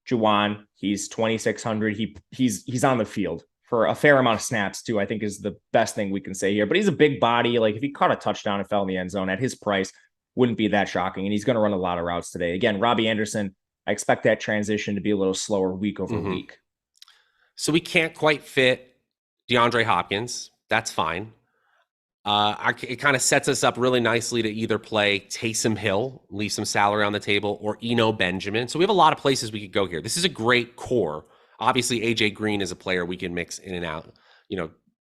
Juwan. He's 2,600. He's on the field for a fair amount of snaps too, I think is the best thing we can say here. But he's a big body. Like if he caught a touchdown and fell in the end zone at his price, wouldn't be that shocking. And he's going to run a lot of routes today. Again, Robbie Anderson, I expect that transition to be a little slower week over week. So we can't quite fit DeAndre Hopkins. That's fine. It kind of sets us up really nicely to either play Taysom Hill, leave some salary on the table, or Eno Benjamin. So we have a lot of places we could go here. This is a great core. Obviously, AJ Green is a player we can mix in and out.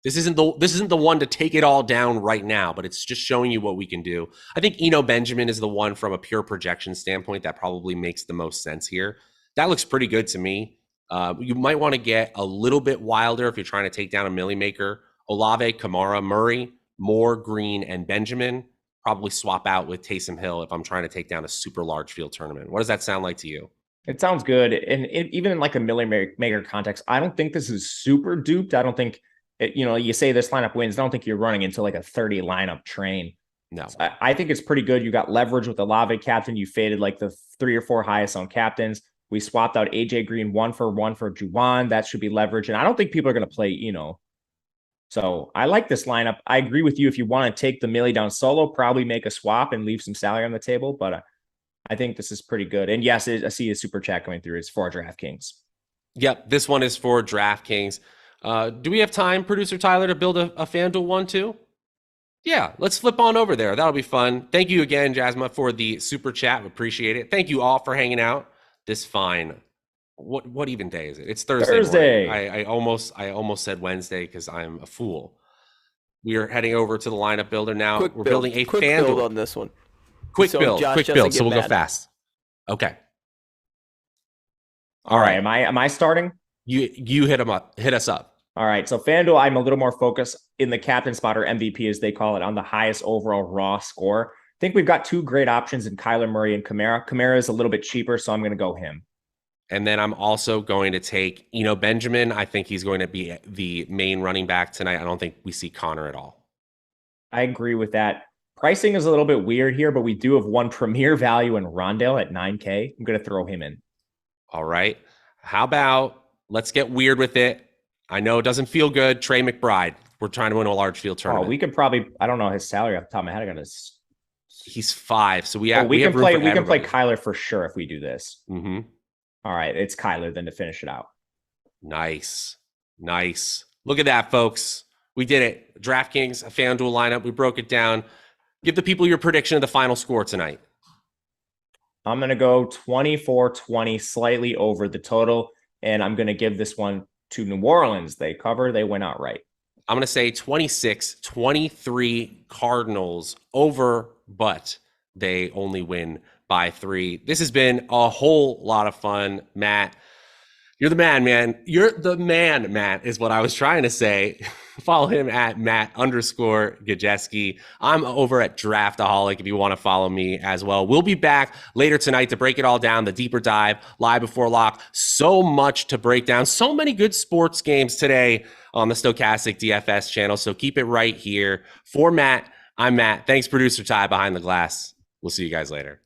This isn't the one to take it all down right now, but it's just showing you what we can do. I think Eno Benjamin is the one from a pure projection standpoint that probably makes the most sense here. That looks pretty good to me. You might want to get a little bit wilder if you're trying to take down a milli maker. Olave, Kamara, Murray, Moore, Green, and Benjamin. Probably swap out with Taysom Hill if I'm trying to take down a super large field tournament. What does that sound like to you? It sounds good. And even in like a milli maker context, I don't think this is super duped. I don't think, you say this lineup wins. I don't think you're running into like a 30 lineup train. No. So I think it's pretty good. You got leverage with Olave captain. You faded like the 3 or 4 highest on captains. We swapped out AJ Green 1-for-1 for Juwan. That should be leverage. And I don't think people are going to play, So I like this lineup. I agree with you. If you want to take the milli down solo, probably make a swap and leave some salary on the table. But I think this is pretty good. And yes, I see a super chat coming through. It's for DraftKings. Yep, this one is for DraftKings. Do we have time, producer Tyler, to build a FanDuel one too? Yeah, let's flip on over there. That'll be fun. Thank you again, Jasmine, for the super chat. We appreciate it. Thank you all for hanging out this fine What even day is it? It's Thursday Thursday. morning. I almost said Wednesday because I'm a fool. We are heading over to the lineup builder now. We're building a quick FanDuel build on this one. Quick So build. Josh Quick doesn't build. get So we'll go mad. fast. Okay. All right. Am I starting? You hit us up. All right. So FanDuel, I'm a little more focused in the captain spot, or MVP as they call it, on the highest overall raw score. I think we've got two great options in Kyler Murray and Kamara. Kamara is a little bit cheaper, so I'm going to go him. And then I'm also going to take, Benjamin. I think he's going to be the main running back tonight. I don't think we see Connor at all. I agree with that. Pricing is a little bit weird here, but we do have one premier value in Rondale at 9K. I'm going to throw him in. All right. How about let's get weird with it? I know it doesn't feel good. Trey McBride. We're trying to win a large field tournament. Oh, we could probably, I don't know his salary off the top of my head. I got his. He's 5. So we can have room play. for We can play everybody. Kyler for sure if we do this. Mm-hmm. All right, it's Kyler then to finish it out. Nice. Look at that, folks. We did it. DraftKings, a FanDuel lineup. We broke it down. Give the people your prediction of the final score tonight. I'm going to go 24-20, slightly over the total, and I'm going to give this one to New Orleans. They cover. They went outright. I'm going to say 26-23 Cardinals over, but they only win by 3. This has been a whole lot of fun, Matt. You're the man, man. You're the man, Matt, is what I was trying to say. Follow him at Matt_Gajewski. I'm over at Draftaholic if you want to follow me as well. We'll be back later tonight to break it all down, the deeper dive, live before lock. So much to break down. So many good sports games today on the Stokastic DFS channel. So keep it right here. For Matt, I'm Matt. Thanks, producer Ty behind the glass. We'll see you guys later.